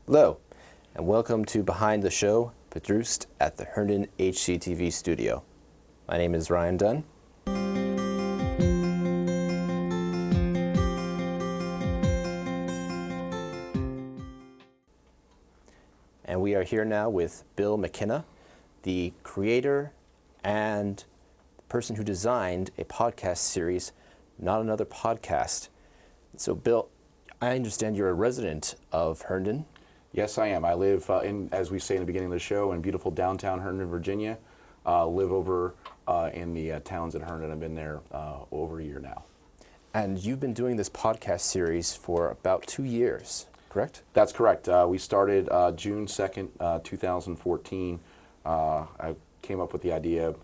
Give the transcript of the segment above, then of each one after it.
Hello, and welcome to Behind the Show, produced at the Herndon HCTV studio. My name is Ryan Dunn. And we are here now with Bill McKenna, the creator and the person who designed a podcast series, Not Another Podcast. So Bill, I understand you're a resident of Herndon. Yes, I am. I live, as we say in the beginning of the show, in beautiful downtown Herndon, Virginia. Live over in the towns at Herndon. I've been there over a year now. And you've been doing this podcast series for about 2 years, correct? That's correct. We started June 2nd, 2014. I came up with the idea.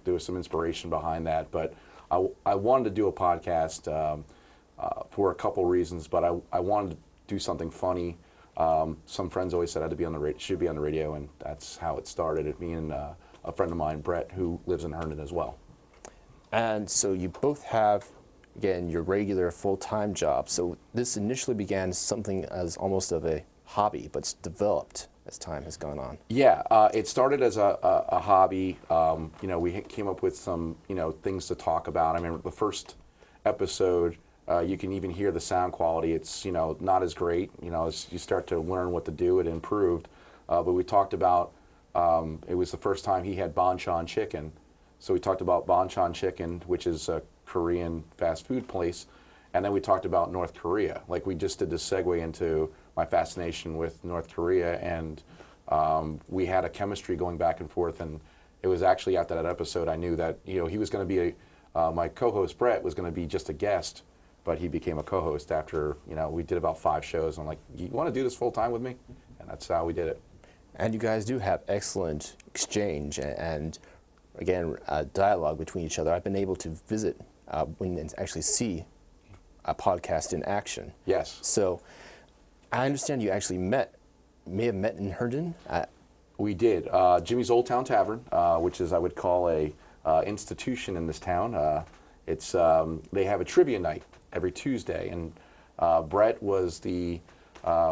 There was some inspiration behind that, but I wanted to do a podcast for a couple reasons, but I wanted to do something funny. Some friends always said I had to be on the should be on the radio, and that's how it started. Me and a friend of mine, Brett, who lives in Herndon as well. And so you both have, again, your regular full-time job. So this initially began something as almost of a hobby, but it's developed as time has gone on. Yeah, it started as a hobby. We came up with some, things to talk about. I mean, the first episode, you can even hear the sound quality. It's, not as great. As you start to learn what to do, it improved. But we talked about, it was the first time he had banchan chicken. So we talked about banchan chicken, which is a Korean fast food place. And then we talked about North Korea. Like, we just did this segue into my fascination with North Korea. And we had a chemistry going back and forth. And it was actually after that episode I knew that, he was going to be my co-host, Brett, was going to be just a guest. But he became a co-host after, we did about 5 shows. I'm like, you want to do this full time with me? And that's how we did it. And you guys do have excellent exchange and again, dialogue between each other. I've been able to visit and actually see a podcast in action. Yes. So I understand you actually may have met in Herndon. We did. Jimmy's Old Town Tavern, which is, I would call, a institution in this town. It's they have a trivia night every Tuesday, and Brett was the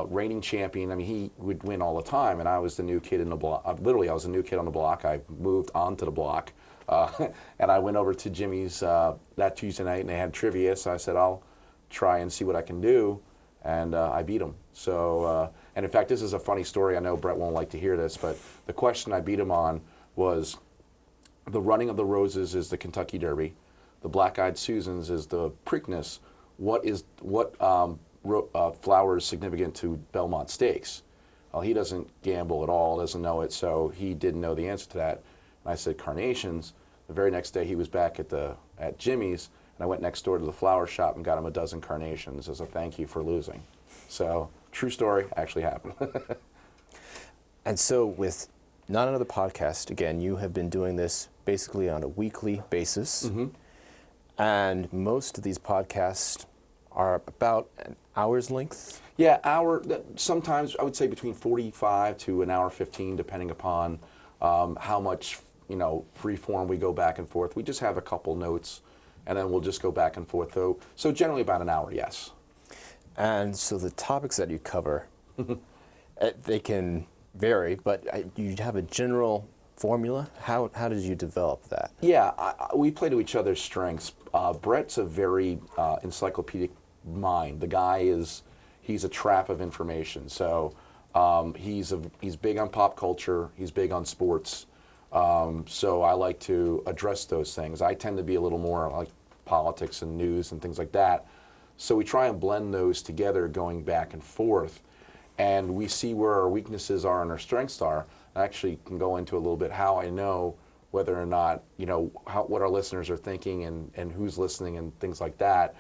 reigning champion. I mean, he would win all the time, and I was the new kid in the block. Literally, I was the new kid on the block. I moved onto the block, and I went over to Jimmy's that Tuesday night, and they had trivia, so I said, I'll try and see what I can do, and I beat him. So, and in fact, this is a funny story. I know Brett won't like to hear this, but the question I beat him on was, the running of the roses is the Kentucky Derby. The Black-Eyed Susans is the Preakness. What flower is significant to Belmont Stakes? Well, he doesn't gamble at all, doesn't know it, so he didn't know the answer to that. And I said carnations. The very next day he was back at Jimmy's, and I went next door to the flower shop and got him a dozen carnations as a thank you for losing. So, true story, actually happened. And so with Not Another Podcast, again, you have been doing this basically on a weekly basis. Mm-hmm. And most of these podcasts are about an hour's length? Yeah, sometimes I would say between 45 to an hour 15, depending upon how much, free form we go back and forth. We just have a couple notes, and then we'll just go back and forth, though. So generally about an hour, yes. And so the topics that you cover, they can vary, but you have a general formula? How did you develop that? Yeah, we play to each other's strengths. Brett's a very encyclopedic mind. The guy he's a trap of information. So he's big on pop culture. He's big on sports. So I like to address those things. I tend to be a little more like politics and news and things like that. So we try and blend those together, going back and forth, and we see where our weaknesses are and our strengths are. I actually can go into a little bit how I know whether or not, what our listeners are thinking and who's listening and things like that.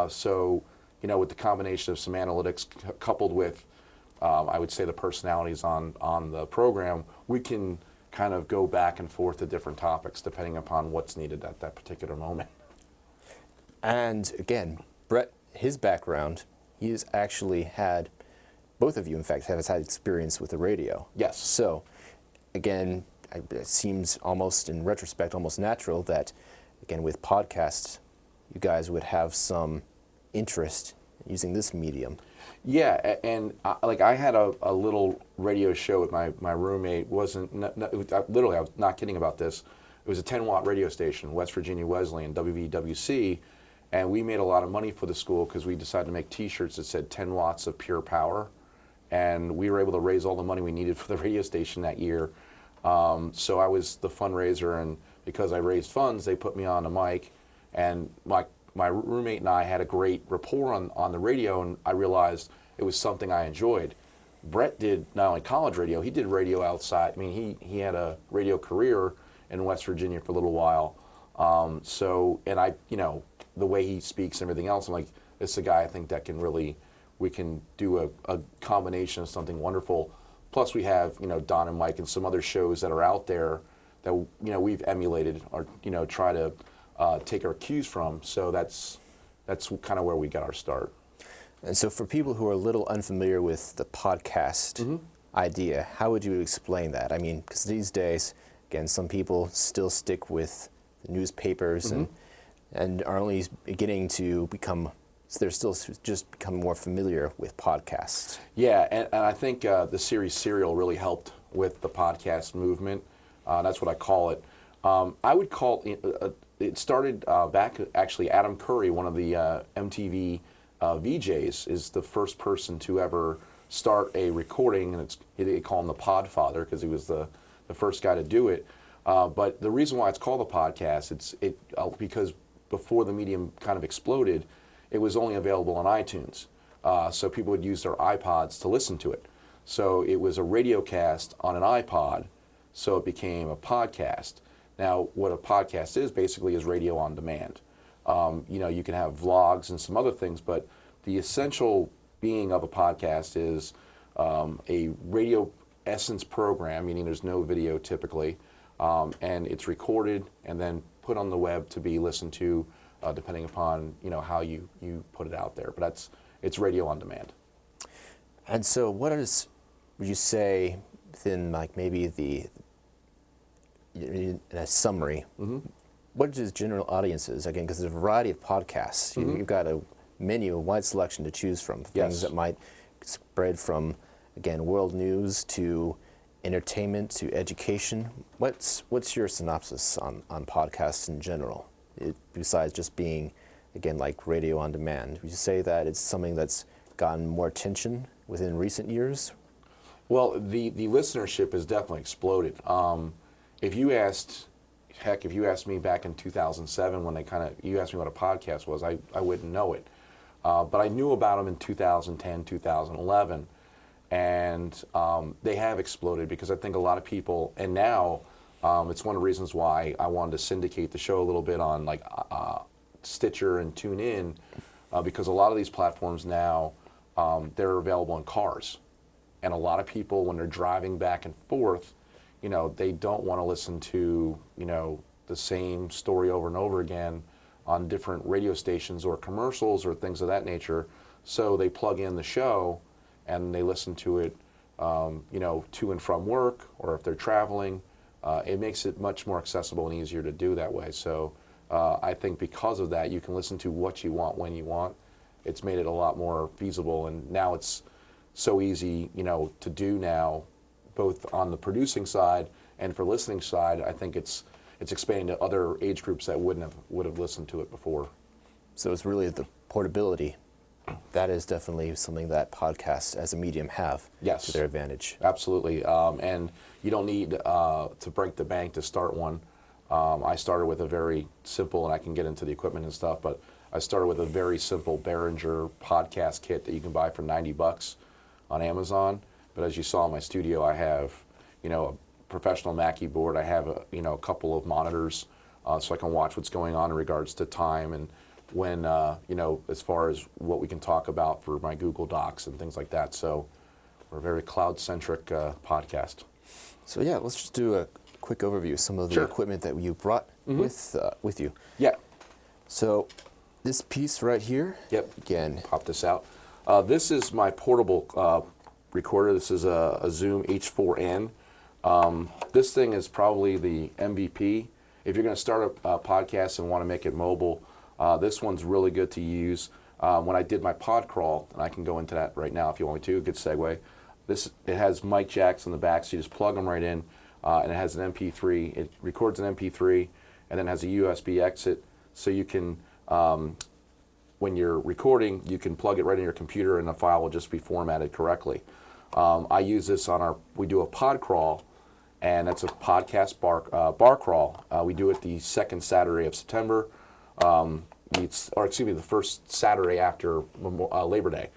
So, with the combination of some analytics coupled with, I would say, the personalities on the program, we can kind of go back and forth to different topics depending upon what's needed at that particular moment. And again, Brett, his background, he has actually had, both of you, in fact, have had experience with the radio. Yes. So, again, it seems almost, in retrospect, almost natural that, again, with podcasts, you guys would have some interest in using this medium. Yeah, and like I had a little radio show with my roommate. Literally, I was not kidding about this. It was a 10-watt radio station, West Virginia Wesleyan, WVWC, and we made a lot of money for the school because we decided to make T-shirts that said 10 watts of pure power, and we were able to raise all the money we needed for the radio station that year. So I was the fundraiser, and because I raised funds, they put me on the mic, and my roommate and I had a great rapport on the radio, and I realized it was something I enjoyed. Brett did not only college radio, he did radio outside. I mean, he had a radio career in West Virginia for a little while. And I, the way he speaks and everything else, I'm like, this is a guy I think that we can do a combination of something wonderful. Plus we have, Don and Mike and some other shows that are out there that, we've emulated or, try to take our cues from. So that's kind of where we got our start. And so for people who are a little unfamiliar with the podcast idea, how would you explain that? I mean, because these days, again, some people still stick with the newspapers and are only beginning to become, they're still just becoming more familiar with podcasts. Yeah, and I think the series Serial really helped with the podcast movement. That's what I call it. I would call it started back, actually, Adam Curry, one of the MTV VJs, is the first person to ever start a recording, and they call him the Podfather because he was the first guy to do it. But the reason why it's called a podcast, because before the medium kind of exploded, it was only available on iTunes. So people would use their iPods to listen to it. So it was a radio cast on an iPod, so it became a podcast. Now, what a podcast is basically is radio on demand. You can have vlogs and some other things, but the essential being of a podcast is a radio essence program, meaning there's no video typically, and it's recorded and then put on the web to be listened to, depending upon how you put it out there. But it's radio on demand. And so, would you say within like maybe in a summary? What is general audiences, again, because there's a variety of podcasts. You've got a wide selection to choose from, things that might spread from, again, world news to entertainment to education. What's your synopsis on podcasts in general, besides just being, again, like radio on demand? Would you say that it's something that's gotten more attention within recent years? Well, the listenership has definitely exploded. If you asked me back in 2007 when you asked me what a podcast was, I wouldn't know it. But I knew about them in 2010, 2011, and they have exploded because I think a lot of people, and now it's one of the reasons why I wanted to syndicate the show a little bit on like Stitcher and TuneIn, because a lot of these platforms now, they're available in cars. And a lot of people, when they're driving back and forth, they don't want to listen to, the same story over and over again on different radio stations or commercials or things of that nature. So they plug in the show and they listen to it, to and from work, or if they're traveling. It makes it much more accessible and easier to do that way. So I think because of that, you can listen to what you want when you want. It's made it a lot more feasible, and now it's so easy, to do now, both on the producing side and for listening side. I think it's expanding to other age groups that would have listened to it before. So it's really the portability. That is definitely something that podcasts as a medium have to their advantage. Absolutely. And you don't need to break the bank to start one. I started with a very simple, and I can get into the equipment and stuff, but I started with a very simple Behringer podcast kit that you can buy for $90 on Amazon. But as you saw in my studio, I have, a professional Mackie board. I have a couple of monitors, so I can watch what's going on in regards to time and when, as far as what we can talk about for my Google Docs and things like that. So we're a very cloud-centric podcast. So yeah, let's just do a quick overview of some of the equipment that you brought with you. Yeah. So this piece right here. Yep. Again. Pop this out. This is my portable recorder. This is a Zoom H4n. This thing is probably the MVP. If you're going to start a podcast and want to make it mobile, this one's really good to use. when I did my pod crawl, and I can go into that right now if you want me to, good segue. It has mic jacks in the back, so you just plug them right in, and it has an MP3. It records an MP3, and then has a USB exit, so you can, when you're recording, you can plug it right in your computer, and the file will just be formatted correctly. I use this on we do a pod crawl, and that's a podcast bar crawl. We do it the second Saturday of September, the first Saturday after Labor Day.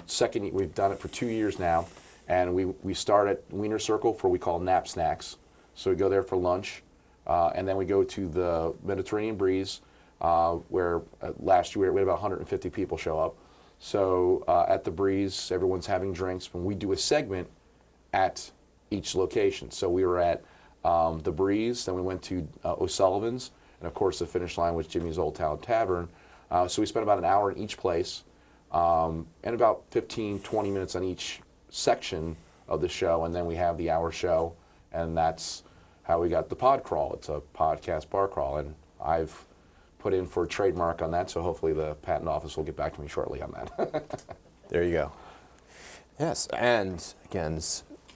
Second, we've done it for 2 years now, and we start at Wiener Circle for what we call nap snacks. So we go there for lunch, and then we go to the Mediterranean Breeze, where last year we had about 150 people show up. So at the Breeze, everyone's having drinks when we do a segment at each location. So we were at the Breeze, then we went to O'Sullivan's, and of course the finish line was Jimmy's Old Town Tavern. So we spent about an hour in each place, and about 15, 20 minutes on each section of the show, and then we have the hour show, and that's how we got the pod crawl. It's a podcast bar crawl, and I've put in for a trademark on that, so hopefully the patent office will get back to me shortly on that. There you go. Yes, and again,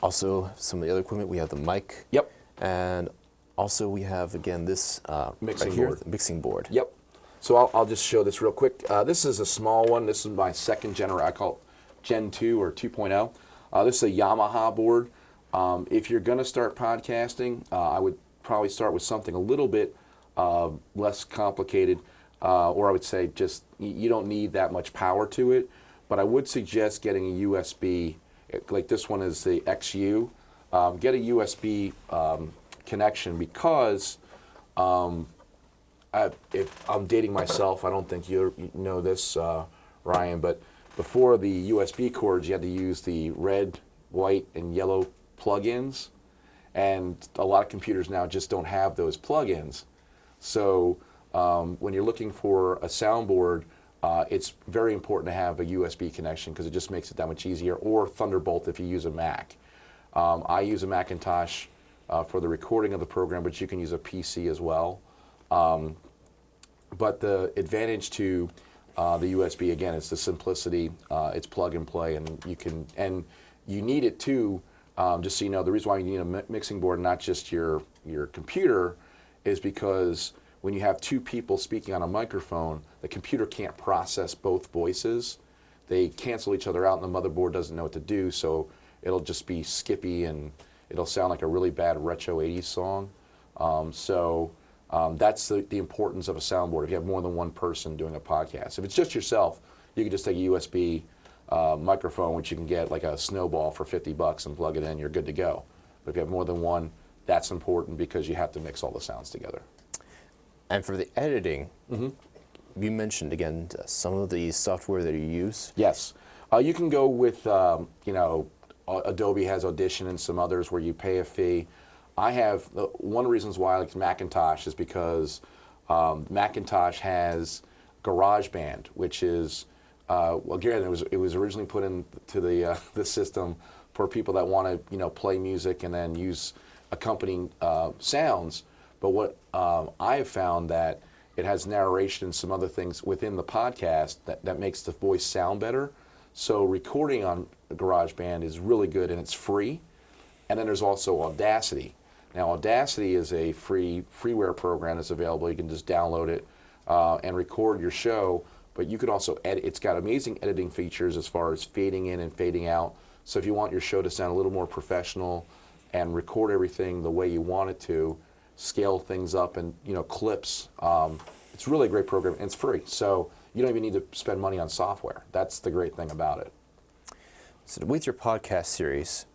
also some of the other equipment. We have the mic. Yep. And also we have, again, this mixing right here, board. the mixing board. Yep. So I'll just show this real quick. This is a small one. This is my second generation. I call it Gen 2 or 2.0. This is a Yamaha board. If you're going to start podcasting, I would probably start with something a little bit less complicated, or I would say just you don't need that much power to it. But I would suggest getting a USB, like this one is the XU. Get a USB connection, because if I'm dating myself, I don't think you know this, Ryan, but before the USB cords, you had to use the red, white, and yellow plug-ins, and a lot of computers now just don't have those plug-ins. So when you're looking for a soundboard, it's very important to have a USB connection, because it just makes it that much easier, or Thunderbolt if you use a Mac. I use a Macintosh for the recording of the program, but you can use a PC as well. But the advantage to the USB, again, it's the simplicity. It's plug and play, and you need it too. Just so you know, the reason why you need a mixing board, not just your computer, is because when you have two people speaking on a microphone, the computer can't process both voices. They cancel each other out, and the motherboard doesn't know what to do, so it'll just be skippy, and it'll sound like a really bad retro 80s song. That's the importance of a soundboard if you have more than one person doing a podcast. If it's just yourself, you can just take a USB microphone, which you can get like a Snowball for $50 and plug it in, you're good to go. But if you have more than one, that's important, because you have to mix all the sounds together. And for the editing, you mentioned, again, some of the software that you use. Yes. You can go with, Adobe has Audition and some others where you pay a fee. I have, one of the reasons why I like Macintosh is because Macintosh has GarageBand, which is, again, it was originally put into the system for people that want to, play music and then use accompanying sounds. But what I have found that it has narration and some other things within the podcast that makes the voice sound better. So recording on GarageBand is really good, and it's free. And then there's also Audacity. Now, Audacity is a freeware program that's available. You can just download it and record your show. But you could also edit. It's got amazing editing features as far as fading in and fading out. So if you want your show to sound a little more professional and record everything the way you want it to, scale things up and clips, it's really a great program, and it's free. So you don't even need to spend money on software. That's the great thing about it. So with your podcast series,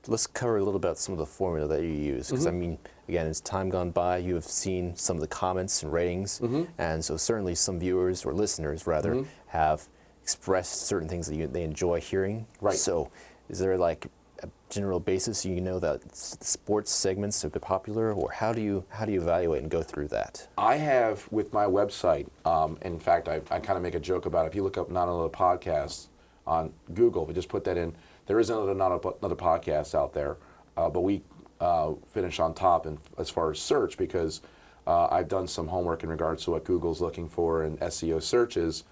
let's cover a little about some of the formula that you use. Because, again, as time gone by, you have seen some of the comments and ratings. And so certainly some viewers, or listeners rather, have expressed certain things that they enjoy hearing. Right. So is there like a general basis that sports segments have been popular, or how do you evaluate and go through that? I have, with my website, in fact, I kind of make a joke about it. If you look up Not Another Podcast on Google, if you just put that in, there is another podcast out there, but we finish on top as far as search, because I've done some homework in regards to what Google's looking for in SEO searches.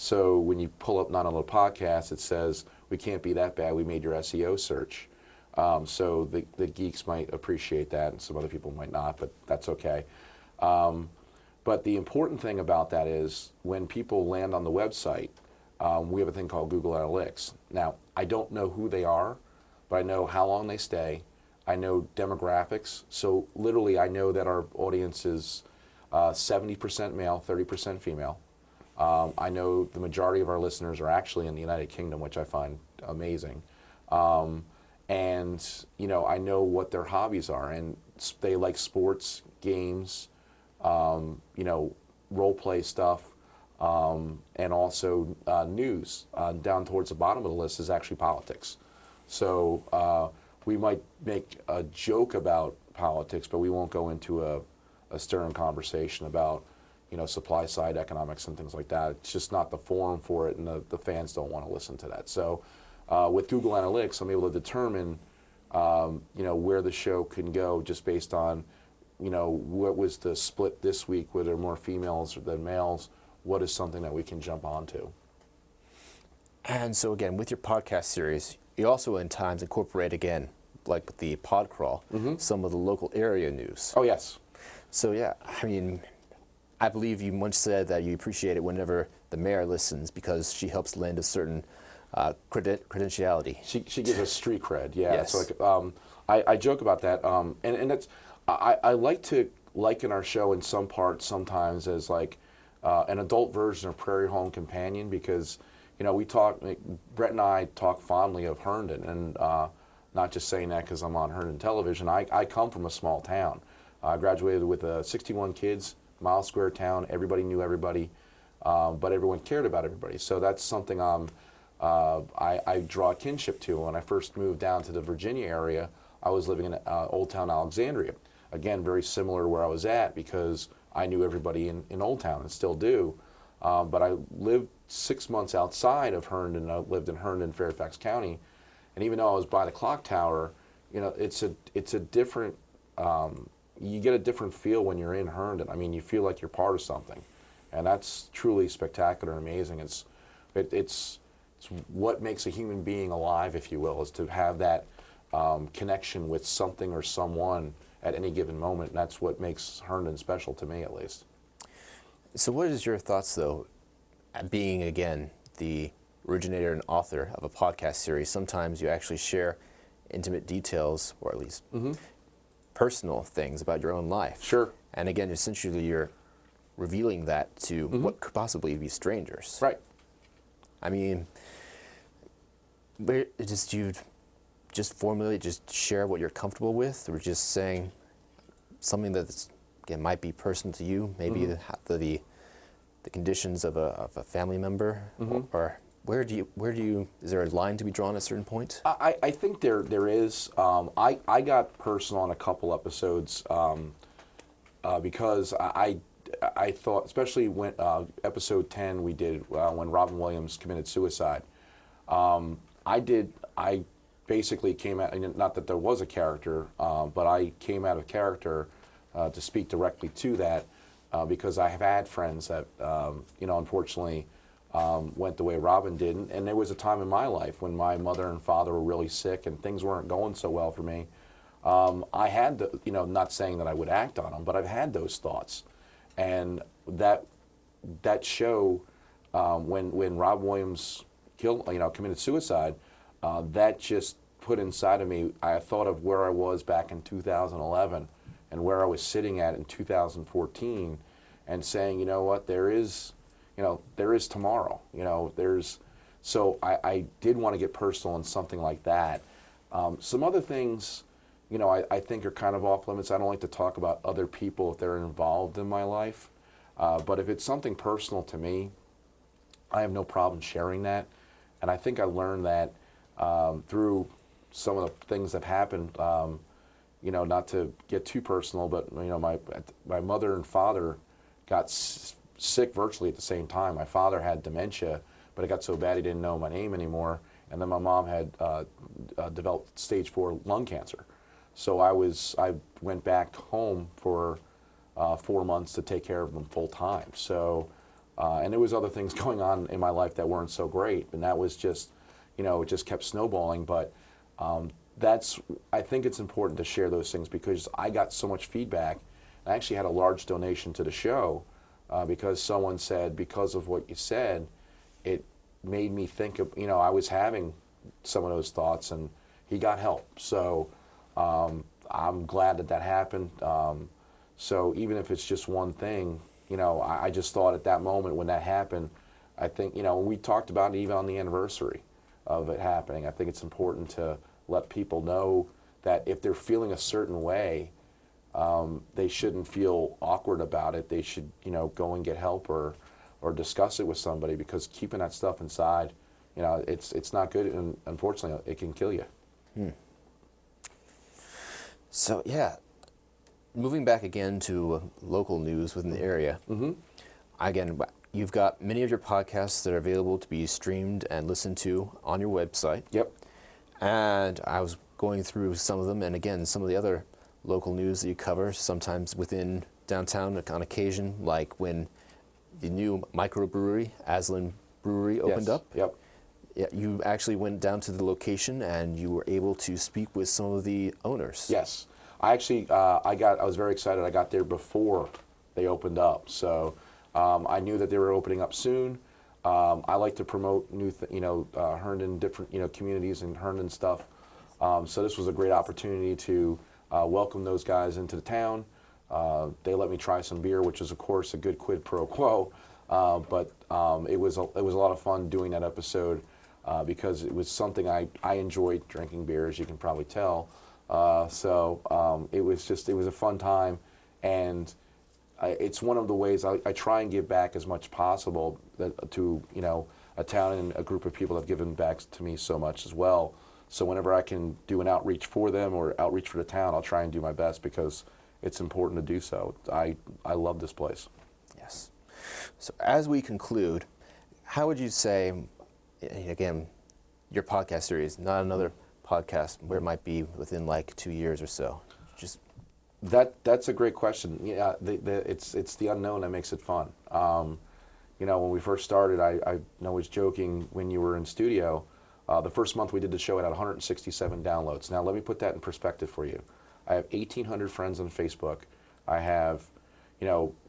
So when you pull up Not Another Podcast, it says, we can't be that bad, we made your SEO search. So the geeks might appreciate that, and some other people might not, but that's okay. But the important thing about that is when people land on the website, we have a thing called Google Analytics. Now, I don't know who they are, but I know how long they stay. I know demographics. So literally, I know that our audience is 70% male, 30% female. I know the majority of our listeners are actually in the United Kingdom, which I find amazing. And, you know, I know what their hobbies are, and they like sports, games, you know, role play stuff, and also news. Down towards the bottom of the list is actually politics. So we might make a joke about politics, but we won't go into a stern conversation about, you know, supply side economics and things like that. It's just not the forum for it, and the fans don't want to listen to that. So with Google Analytics, I'm able to determine, you know, where the show can go just based on, you know, what was the split this week, were there more females than males, what is something that we can jump onto. And so again, with your podcast series, you also in times incorporate, again, like with the pod crawl, some of the local area news. Oh, yes. So yeah, I mean, I believe you once said that you appreciate it whenever the mayor listens because she helps lend a certain credentiality. She gives us street cred, yeah. Yes. So like, I joke about that, and that's, I like to liken our show in some parts sometimes as like an adult version of Prairie Home Companion, because, you know, we talk, Brett and I talk fondly of Herndon, and not just saying that because I'm on Herndon television. I come from a small town. I graduated with 61 kids, mile square town. Everybody knew everybody, but everyone cared about everybody. So that's something I draw kinship to. When I first moved down to the Virginia area, I was living in Old Town Alexandria. Again, very similar to where I was at because I knew everybody in Old Town and still do. But I lived 6 months outside of Herndon. I lived in Herndon, Fairfax County. And even though I was by the clock tower, you know, it's a different, you get a different feel when you're in Herndon. I mean, you feel like you're part of something. And that's truly spectacular and amazing. It's what makes a human being alive, if you will, is to have that connection with something or someone at any given moment. And that's what makes Herndon special to me, at least. So what is your thoughts, though, at being, again, the originator and author of a podcast series? Sometimes you actually share intimate details, or at least personal things about your own life. Sure. And again, essentially you're revealing that to what could possibly be strangers. Right. I mean, do you just formulate, just share what you're comfortable with, or just saying something that's, again, might be personal to you, maybe the conditions of a family member, or where do you, is there a line to be drawn at a certain point? I think there is. I got personal on a couple episodes because I thought, especially when episode 10 we did when Robin Williams committed suicide. I basically came out, not that there was a character, but I came out of character to speak directly to that because I have had friends that, you know, unfortunately went the way Robin did. And there was a time in my life when my mother and father were really sick and things weren't going so well for me. I had, you know, not saying that I would act on them, but I've had those thoughts. And that show, when Rob Williams committed suicide, that just put inside of me, I thought of where I was back in 2011 and where I was sitting at in 2014 and saying, you know what, there is tomorrow, so I did want to get personal in something like that. Some other things, I think are kind of off limits. I don't like to talk about other people if they're involved in my life. But if it's something personal to me, I have no problem sharing that. And I think I learned that through some of the things that happened, not to get too personal, but my mother and father got sick virtually at the same time. My father had dementia, but it got so bad he didn't know my name anymore. And then my mom had developed stage 4 lung cancer. So I went back home for 4 months to take care of them full time. So And there was other things going on in my life that weren't so great, and that was just, it just kept snowballing. But I think it's important to share those things because I got so much feedback. I actually had a large donation to the show because someone said, because of what you said, it made me think of, I was having some of those thoughts, and he got help. So I'm glad that happened. So even if it's just one thing, I just thought at that moment when that happened, I think, we talked about it even on the anniversary of it happening. I think it's important to let people know that if they're feeling a certain way, they shouldn't feel awkward about it. They should, go and get help or discuss it with somebody, because keeping that stuff inside, it's not good, and unfortunately, it can kill you. So yeah, moving back again to local news within the area. Again, you've got many of your podcasts that are available to be streamed and listened to on your website. Yep. And I was going through some of them, and again, some of the other local news that you cover, sometimes within downtown on occasion, like when the new microbrewery, Aslan Brewery, opened up. Yep. Yeah, you actually went down to the location and you were able to speak with some of the owners. Yes. I actually, I was very excited. I got there before they opened up. So I knew that they were opening up soon. I like to promote new, Herndon, different, communities and Herndon stuff. So this was a great opportunity to welcome those guys into the town. They let me try some beer, which is, of course, a good quid pro quo. But it was a lot of fun doing that episode because it was something I enjoyed drinking beer, as you can probably tell. So it was a fun time, and it's one of the ways I try and give back as much possible to a town and a group of people that have given back to me so much as well. So whenever I can do an outreach for them or outreach for the town, I'll try and do my best because it's important to do so. I love this place. Yes. So as we conclude, how would you say, again, your podcast series, not another podcast, where it might be within like 2 years or so? Just that's a great question. Yeah, it's the unknown that makes it fun. When we first started, I was joking when you were in studio. The first month we did the show, it had 167 downloads. Now let me put that in perspective for you. I have 1,800 friends on Facebook. I have,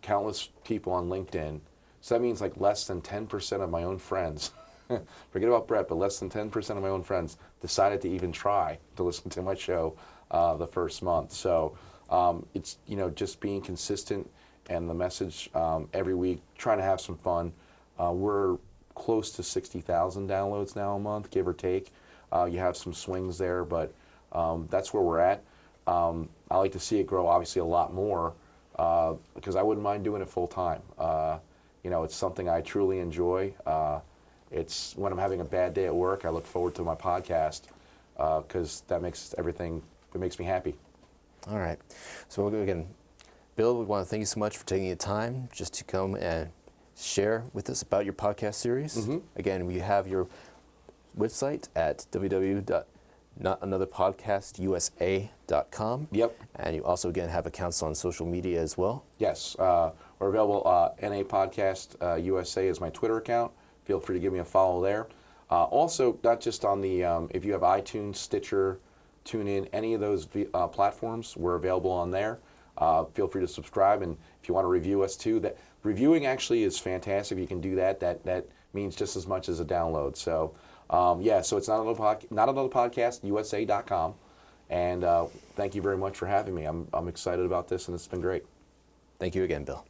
countless people on LinkedIn. So that means like less than 10% of my own friends, forget about Brett, but less than 10% of my own friends decided to even try to listen to my show the first month. So it's, just being consistent and the message every week, trying to have some fun. We're close to 60,000 downloads now a month, give or take. You have some swings there, but that's where we're at. I like to see it grow, obviously, a lot more because I wouldn't mind doing it full time. It's something I truly enjoy. It's when I'm having a bad day at work, I look forward to my podcast because that makes it makes me happy. All right. So again, Bill, we want to thank you so much for taking the time just to come and share with us about your podcast series. Again, we have your website at www.notanotherpodcastusa.com. Yep. And you also, again, have accounts on social media as well. Yes. We're available. NA Podcast USA is my Twitter account. Feel free to give me a follow there. Also, not just on the, if you have iTunes, Stitcher, TuneIn, any of those platforms, we're available on there. Feel free to subscribe, and if you want to review us too, that reviewing actually is fantastic. If you can do that, that means just as much as a download. So so it's not another podcast, USA.com, and thank you very much for having me. I'm excited about this, and it's been great. Thank you again, Bill.